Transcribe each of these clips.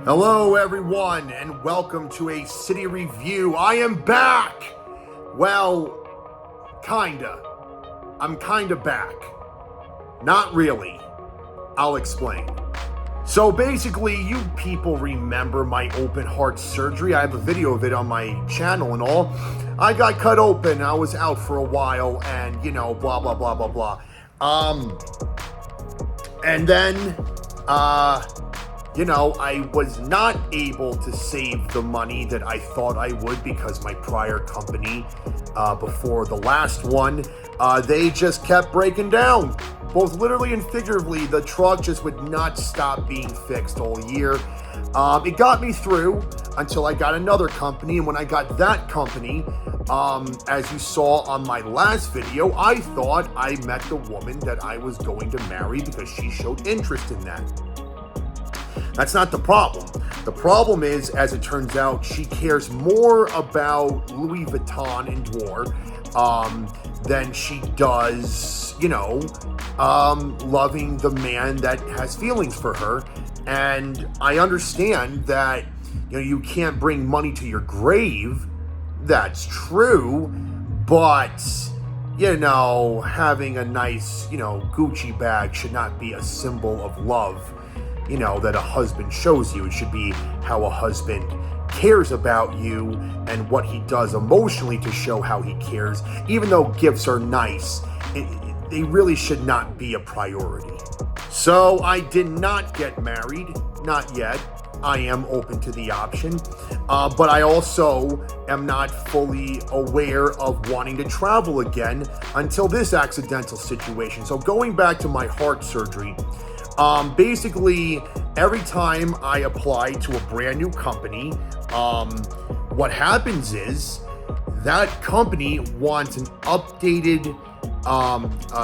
Hello everyone and welcome to a city review. I am back! Well, kinda. I'm kinda back. Not really. I'll explain. So basically, you people remember my open heart surgery. I have a video of it on my channel and all. I got cut open, I was out for a while and blah blah blah blah blah. And then I was not able to save the money that I thought I would because my prior company, before the last one, they just kept breaking down. Both literally and figuratively, the truck just would not stop being fixed all year. It got me through until I got another company, and when I got that company, as you saw on my last video, I thought I met the woman that I was going to marry because she showed interest in that. That's not the problem. The problem is, as it turns out, she cares more about Louis Vuitton and Dior than she does, loving the man that has feelings for her. And I understand that, you can't bring money to your grave. That's true. But, having a nice, Gucci bag should not be a symbol of love. That a husband shows you. It should be how a husband cares about you and what he does emotionally to show how he cares. Even though gifts are nice, they really should not be a priority. So I did not get married, not yet. I am open to the option, but I also am not fully aware of wanting to travel again until this accidental situation. So going back to my heart surgery, basically, every time I apply to a brand new company, what happens is that company wants an updated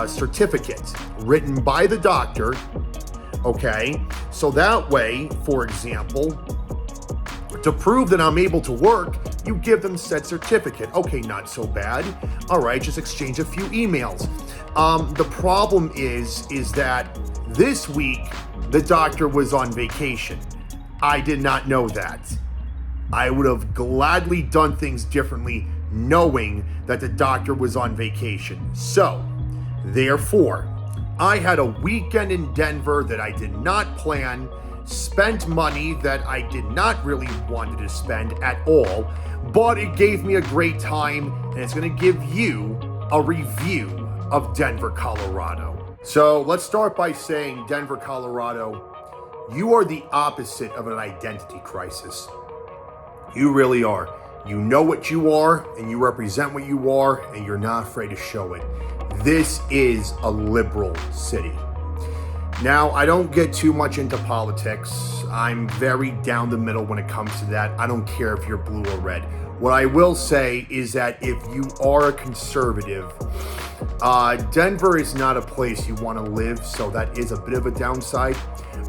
certificate written by the doctor, okay? So that way, for example, to prove that I'm able to work, you give them said certificate. Okay, not so bad. All right, just exchange a few emails. The problem is that this week, the doctor was on vacation. I did not know that. I would have gladly done things differently knowing that the doctor was on vacation. So, therefore, I had a weekend in Denver that I did not plan, spent money that I did not really want to spend at all, but it gave me a great time, and it's going to give you a review of Denver, Colorado. So let's start by saying, Denver, Colorado, you are the opposite of an identity crisis. You really are. You know what you are, and you represent what you are, and you're not afraid to show it. This is a liberal city. Now, I don't get too much into politics. I'm very down the middle when it comes to that. I don't care if you're blue or red. What I will say is that if you are a conservative, Denver is not a place you want to live, so that is a bit of a downside.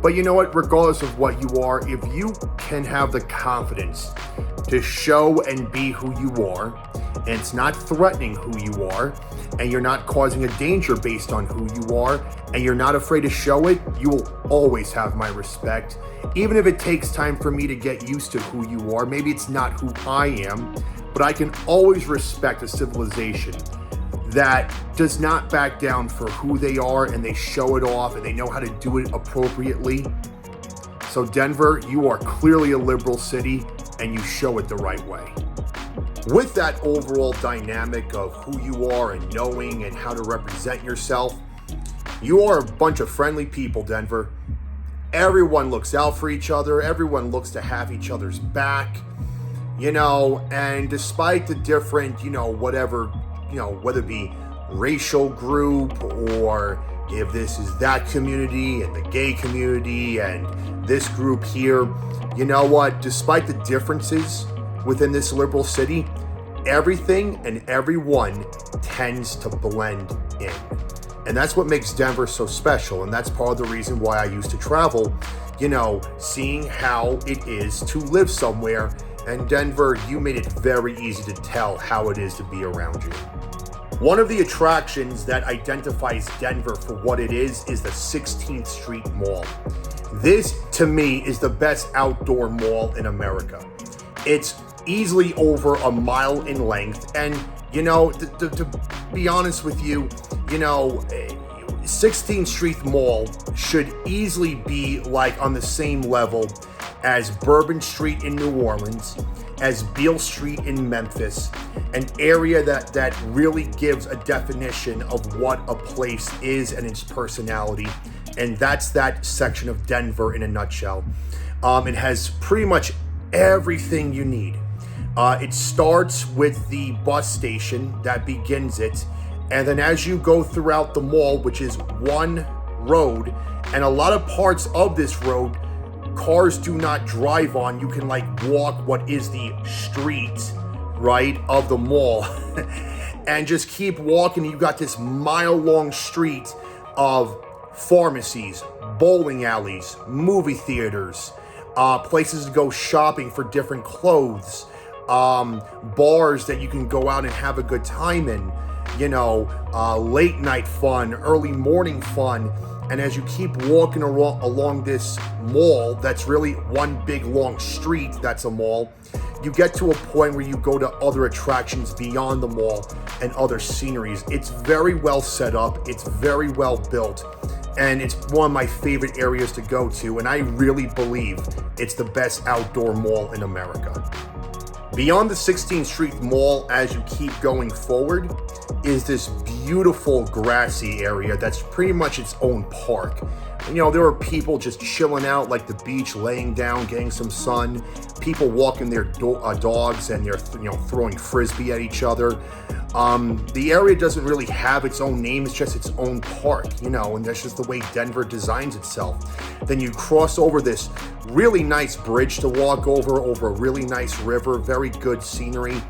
But you know what? Regardless of what you are, if you can have the confidence to show and be who you are, and it's not threatening who you are, and you're not causing a danger based on who you are, and you're not afraid to show it, you will always have my respect. Even if it takes time for me to get used to who you are, maybe it's not who I am, but I can always respect a civilization that does not back down for who they are, and they show it off, and they know how to do it appropriately. So Denver, you are clearly a liberal city, and you show it the right way. With that overall dynamic of who you are and knowing and how to represent yourself, you are a bunch of friendly people, Denver. Everyone looks out for each other. Everyone looks to have each other's back, and despite the different, whatever, whether it be racial group or if this is that community and the gay community and this group here, you know what? Despite the differences within this liberal city, everything and everyone tends to blend in. And that's what makes Denver so special. And that's part of the reason why I used to travel, seeing how it is to live somewhere. And Denver, you made it very easy to tell how it is to be around you. One of the attractions that identifies Denver for what it is the 16th Street Mall. This, to me, is the best outdoor mall in America. It's easily over a mile in length, and to be honest with you, 16th Street Mall should easily be like on the same level as Bourbon Street in New Orleans, as Beale Street in Memphis, an area that really gives a definition of what a place is and its personality. And that's that section of Denver in a nutshell. It has pretty much everything you need. It starts with the bus station that begins it. And then as you go throughout the mall, which is one road, and a lot of parts of this road, cars do not drive on. You can walk what is the street, right, of the mall and just keep walking. You got this mile-long street of pharmacies, bowling alleys, movie theaters, places to go shopping for different clothes, bars that you can go out and have a good time in, late night fun, early morning fun. And as you keep walking along this mall, that's really one big long street, that's a mall, you get to a point where you go to other attractions beyond the mall and other sceneries. It's very well set up, it's very well built, and it's one of my favorite areas to go to, and I really believe it's the best outdoor mall in America. Beyond the 16th Street Mall, as you keep going forward, is this beautiful grassy area that's pretty much its own park. There are people just chilling out like the beach, laying down, getting some sun, people walking their dogs, and they're throwing frisbee at each other. The area doesn't really have its own name, it's just its own park, and that's just the way Denver designs itself. Then you cross over this really nice bridge to walk over a really nice river, very good scenery.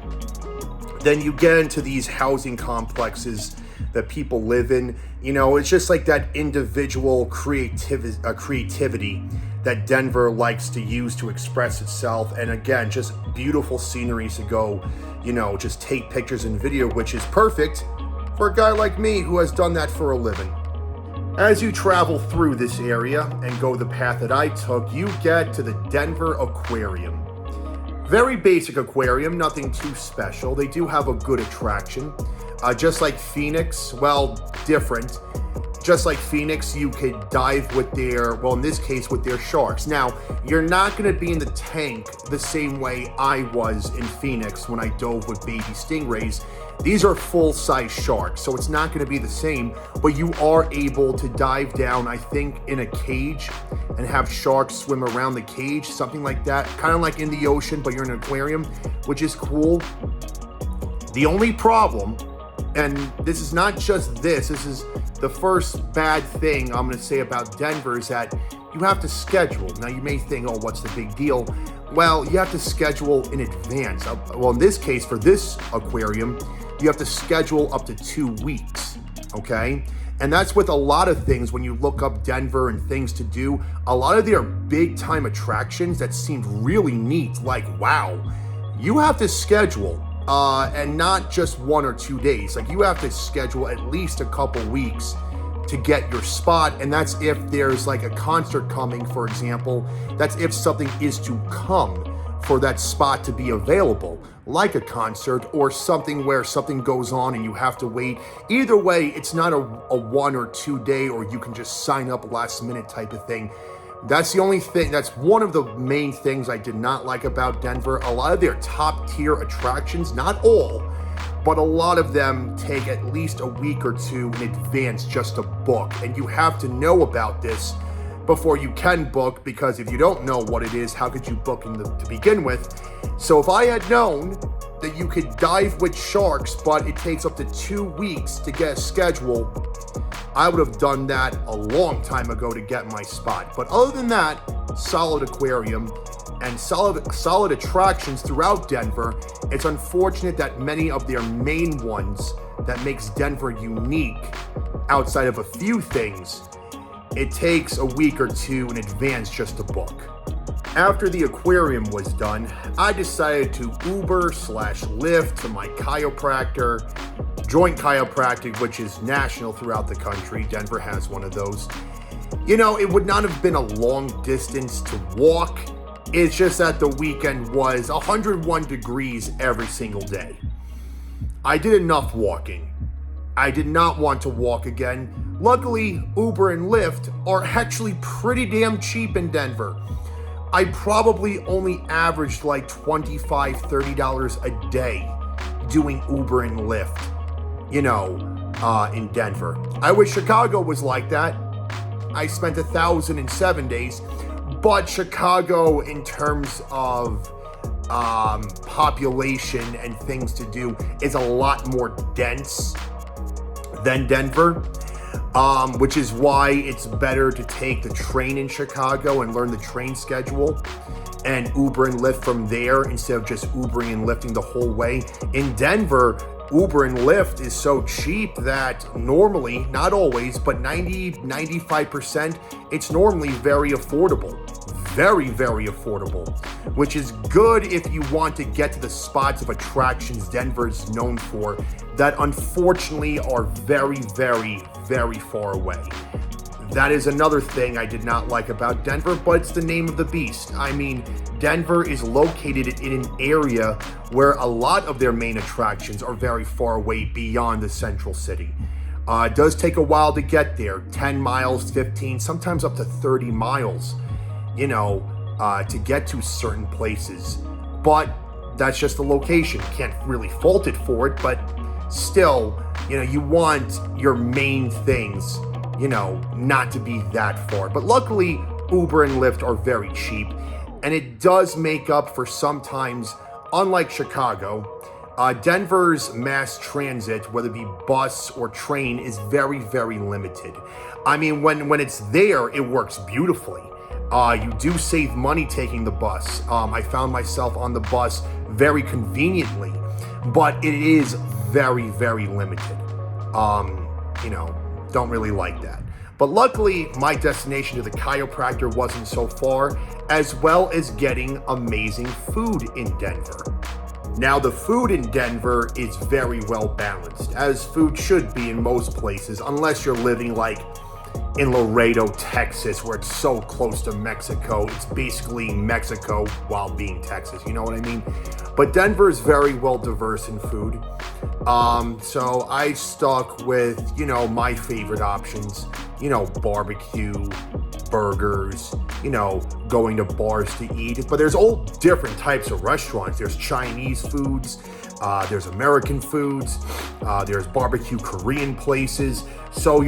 Then you get into these housing complexes that people live in. It's just like that individual creativity that Denver likes to use to express itself. And again, just beautiful sceneries to go, just take pictures and video, which is perfect for a guy like me who has done that for a living. As you travel through this area and go the path that I took, you get to the Denver Aquarium. Very basic aquarium, nothing too special. They do have a good attraction. Just like Phoenix, well, different. Just like Phoenix, you could dive with in this case, with their sharks. Now, you're not gonna be in the tank the same way I was in Phoenix when I dove with baby stingrays. These are full-size sharks, so it's not gonna be the same, but you are able to dive down, I think, in a cage and have sharks swim around the cage, something like that. Kind of like in the ocean, but you're in an aquarium, which is cool. The only problem, and this is not just this is the first bad thing I'm gonna say about Denver, is that you have to schedule. Now you may think, oh, what's the big deal? Well, you have to schedule in advance. Well, in this case, for this aquarium, you have to schedule up to 2 weeks, okay? And that's with a lot of things. When you look up Denver and things to do, a lot of their big time attractions that seemed really neat, like, wow, you have to schedule, and not just 1 or 2 days. Like, you have to schedule at least a couple weeks to get your spot, and that's if there's like a concert coming, for example. That's if something is to come for that spot to be available, like a concert or something where something goes on and you have to wait. Either way, it's not a 1 or 2 day, or you can just sign up last minute type of thing. That's the only thing, that's one of the main things I did not like about Denver. A lot of their top tier attractions, not all, but a lot of them take at least a week or 2 in advance just to book. And you have to know about this before you can book, because if you don't know what it is, how could you book to begin with? So if I had known that you could dive with sharks, but it takes up to 2 weeks to get a schedule, I would have done that a long time ago to get my spot. But other than that, solid aquarium and solid attractions throughout Denver. It's unfortunate that many of their main ones that makes Denver unique, outside of a few things, it takes a week or 2 in advance just to book. After the aquarium was done, I decided to Uber/Lyft to my chiropractor, Joint Chiropractic, which is national throughout the country. Denver has one of those. You know, it would not have been a long distance to walk. It's just that the weekend was 101 degrees every single day. I did enough walking. I did not want to walk again. Luckily, Uber and Lyft are actually pretty damn cheap in Denver. I probably only averaged like $25, $30 a day doing Uber and Lyft, in Denver. I wish Chicago was like that. I spent 1,000 in 7 days, but Chicago, in terms of population and things to do, is a lot more dense than Denver, which is why it's better to take the train in Chicago and learn the train schedule and Uber and Lyft from there instead of just Ubering and Lyfting the whole way. In Denver, Uber and Lyft is so cheap that normally, not always, but 95%, it's normally very affordable. Very, very affordable, which is good if you want to get to the spots of attractions Denver is known for that unfortunately are very, very, very far away. That is another thing I did not like about Denver, but it's the name of the beast. I mean, Denver is located in an area where a lot of their main attractions are very far away beyond the central city. It does take a while to get there, 10 miles, 15, sometimes up to 30 miles, to get to certain places. But that's just the location. Can't really fault it for it, but still, you want your main things, not to be that far. But luckily, Uber and Lyft are very cheap, and it does make up for sometimes, unlike Chicago, Denver's mass transit, whether it be bus or train, is very, very limited. I mean, when it's there, it works beautifully. You do save money taking the bus. I found myself on the bus very conveniently, but it is very, very limited. Don't really like that. But luckily, my destination to the chiropractor wasn't so far, as well as getting amazing food in Denver. Now, the food in Denver is very well balanced, as food should be in most places, unless you're living like in Laredo, Texas, where it's so close to Mexico. It's basically Mexico while being Texas, you know what I mean? But Denver is very well diverse in food. So I stuck with, my favorite options, barbecue, burgers, going to bars to eat. But there's all different types of restaurants. There's Chinese foods, there's American foods, there's barbecue Korean places. So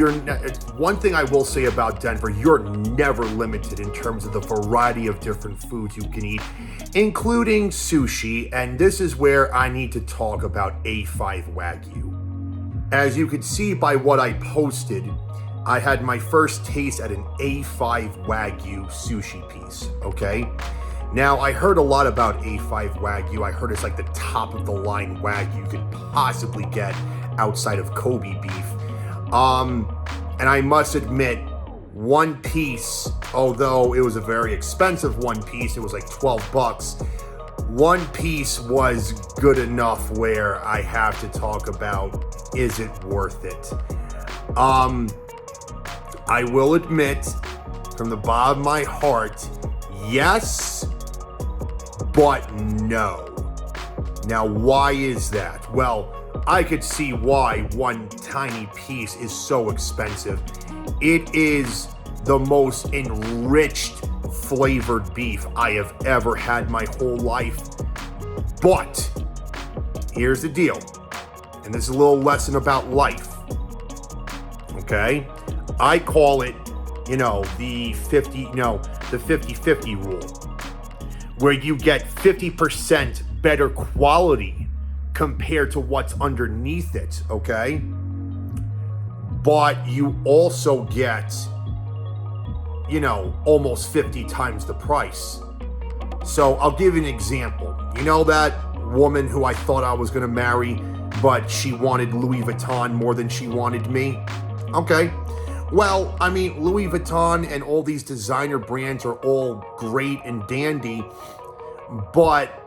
one thing I will say about Denver, you're never limited in terms of the variety of different foods you can eat, including sushi. And this is where I need to talk about A5 Wagyu. As you could see by what I posted, I had my first taste at an A5 Wagyu sushi piece, okay? Now, I heard a lot about A5 Wagyu. I heard it's like the top of the line Wagyu you could possibly get outside of Kobe beef. And I must admit, one piece, although it was a very expensive one piece, it was like $12. One piece was good enough where I have to talk about, is it worth it? I will admit, from the bottom of my heart, yes, but no. Now, why is that? Well, I could see why one tiny piece is so expensive. It is the most enriched flavored beef I have ever had my whole life. But here's the deal, and this is a little lesson about life, okay? I call it, the 50-50 rule, where you get 50% better quality compared to what's underneath it, okay? But you also get, almost 50 times the price. So I'll give you an example. You know that woman who I thought I was gonna marry, but she wanted Louis Vuitton more than she wanted me? Okay. Well, I mean, Louis Vuitton and all these designer brands are all great and dandy, but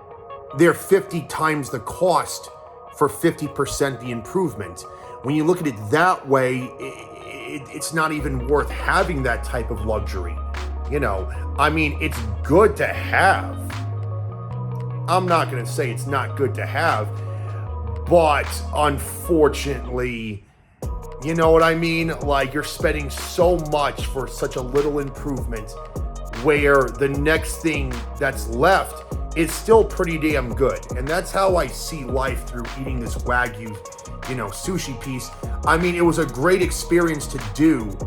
they're 50 times the cost for 50% the improvement. When you look at it that way, it's not even worth having that type of luxury. You know, I mean, it's good to have. I'm not going to say it's not good to have, but unfortunately, you know what I mean? Like, you're spending so much for such a little improvement where the next thing that's left is still pretty damn good. And that's how I see life through eating this Wagyu, sushi piece. I mean, it was a great experience to do.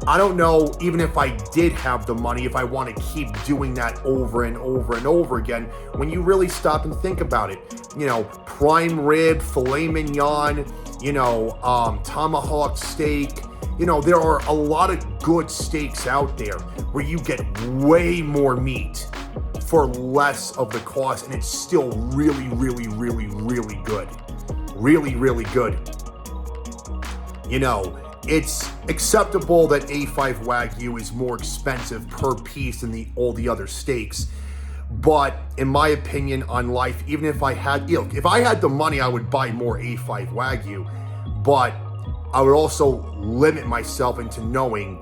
I don't know, even if I did have the money, if I want to keep doing that over and over and over again, when you really stop and think about it. Prime rib, filet mignon, tomahawk steak. There are a lot of good steaks out there where you get way more meat for less of the cost, and it's still really, really, really, really good. Really, really good. It's acceptable that A5 Wagyu is more expensive per piece than all the other steaks. But in my opinion on life, even if I had, if I had the money, I would buy more A5 Wagyu. But I would also limit myself into knowing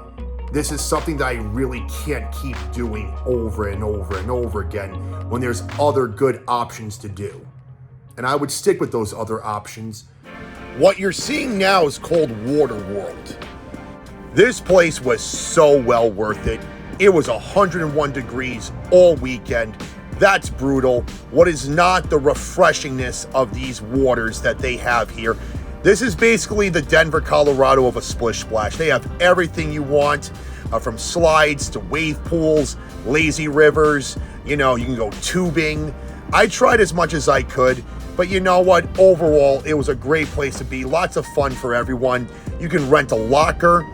this is something that I really can't keep doing over and over and over again when there's other good options to do. And I would stick with those other options. What you're seeing now is called Water World. This place was so well worth it. It was 101 degrees all weekend. That's brutal. What is not the refreshingness of these waters that they have here? This is basically the Denver, Colorado of a splish splash. They have everything you want, from slides to wave pools, lazy rivers. You can go tubing. I tried as much as I could. But you know what? Overall, it was a great place to be. Lots of fun for everyone. You can rent a locker.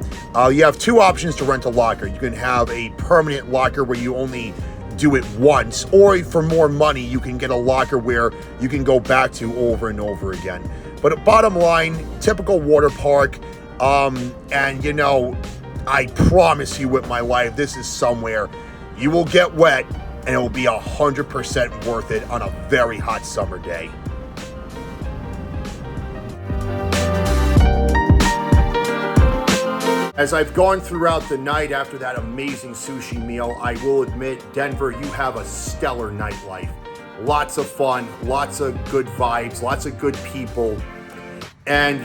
You have two options to rent a locker. You can have a permanent locker where you only do it once, or for more money, you can get a locker where you can go back to over and over again. But bottom line, typical water park. And I promise you with my life, this is somewhere you will get wet and it will be 100% worth it on a very hot summer day. As I've gone throughout the night after that amazing sushi meal, I will admit, Denver, you have a stellar nightlife. Lots of fun, lots of good vibes, lots of good people. And,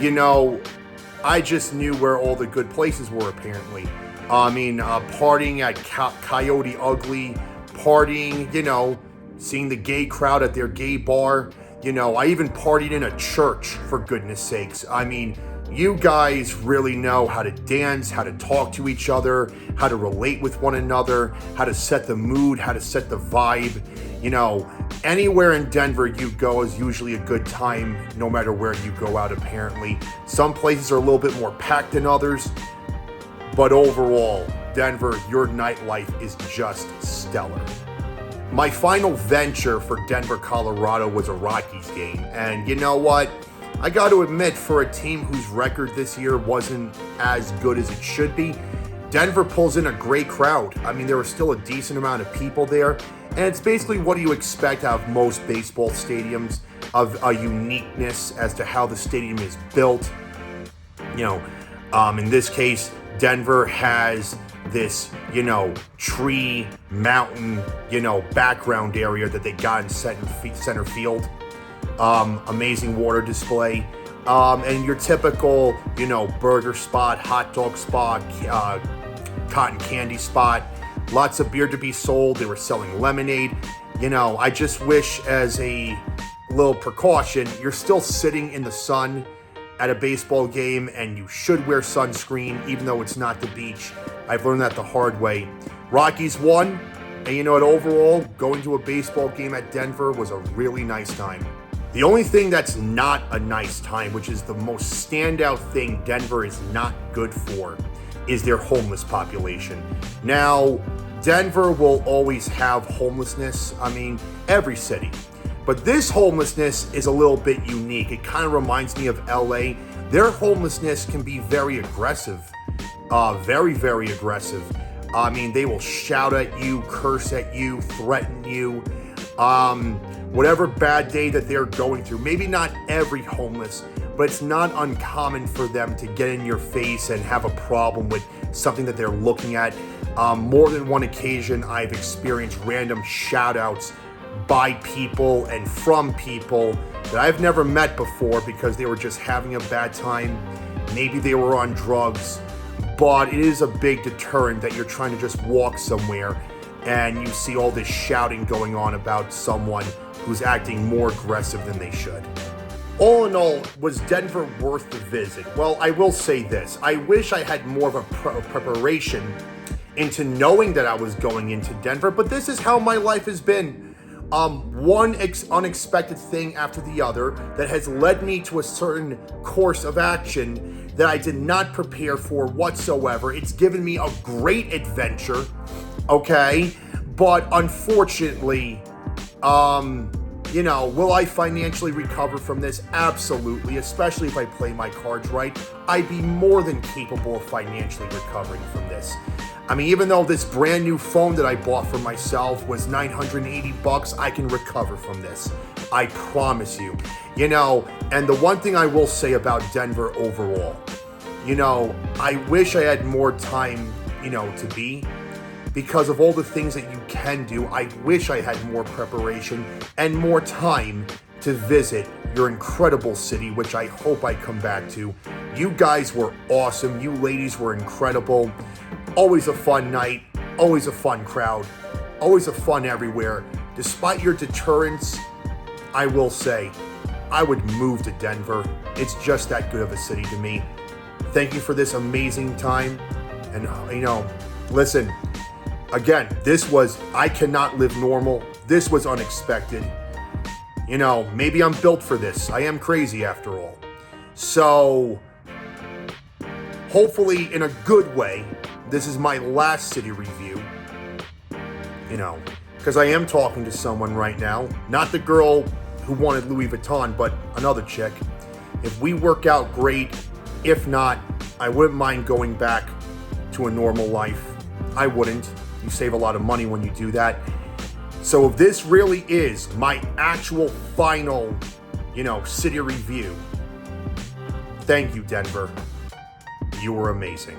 I just knew where all the good places were, apparently. I mean, partying at Coyote Ugly, partying, seeing the gay crowd at their gay bar. I even partied in a church, for goodness sakes. I mean, you guys really know how to dance, how to talk to each other, how to relate with one another, how to set the mood, how to set the vibe. Anywhere in Denver you go is usually a good time, no matter where you go out, apparently. Some places are a little bit more packed than others, but overall, Denver, your nightlife is just stellar. My final venture for Denver, Colorado was a Rockies game, and you know what? I got to admit, for a team whose record this year wasn't as good as it should be, Denver pulls in a great crowd. I mean, there was still a decent amount of people there, and it's basically what do you expect out of most baseball stadiums, of a uniqueness as to how the stadium is built. In this case, Denver has this, tree, mountain, background area that they got in center field. Amazing water display, and your typical, burger spot, hot dog spot, cotton candy spot, lots of beer to be sold. They were selling lemonade. I just wish, as a little precaution, you're still sitting in the sun at a baseball game, and you should wear sunscreen, even though it's not the beach. I've learned that the hard way. Rockies won, and overall, going to a baseball game at Denver was a really nice time. The only thing that's not a nice time, which is the most standout thing Denver is not good for, is their homeless population. Now, Denver will always have homelessness. I mean, every city. But this homelessness is a little bit unique. It kind of reminds me of LA. Their homelessness can be very aggressive. Very, very aggressive. I mean, they will shout at you, curse at you, threaten you. whatever bad day that they're going through. Maybe not every homeless, but it's not uncommon for them to get in your face and have a problem with something that they're looking at. More than one occasion, I've experienced random shout outs by people and from people that I've never met before because they were just having a bad time. Maybe they were on drugs, but it is a big deterrent that you're trying to just walk somewhere and you see all this shouting going on about someone who's acting more aggressive than they should. All in all, was Denver worth the visit? Well, I will say this. I wish I had more of a preparation into knowing that I was going into Denver, but this is how my life has been. One unexpected thing after the other that has led me to a certain course of action that I did not prepare for whatsoever. It's given me a great adventure, okay? But unfortunately, will I financially recover from this? Absolutely, especially if I play my cards right. I'd be more than capable of financially recovering from this. I mean, even though this brand new phone that I bought for myself was $980, I can recover from this. I promise you. And the one thing I will say about Denver overall, I wish I had more time, to be. Because of all the things that you can do, I wish I had more preparation and more time to visit your incredible city, which I hope I come back to. You guys were awesome. You ladies were incredible. Always a fun night, always a fun crowd, always a fun everywhere. Despite your deterrence, I will say, I would move to Denver. It's just that good of a city to me. Thank you for this amazing time. And, listen, again, I cannot live normal. This was unexpected. Maybe I'm built for this. I am crazy after all. So, hopefully in a good way, this is my last city review. Because I am talking to someone right now. Not the girl who wanted Louis Vuitton, but another chick. If we work out, great. If not, I wouldn't mind going back to a normal life. I wouldn't. You save a lot of money when you do that. So if this really is my actual final, city review, thank you, Denver. You were amazing.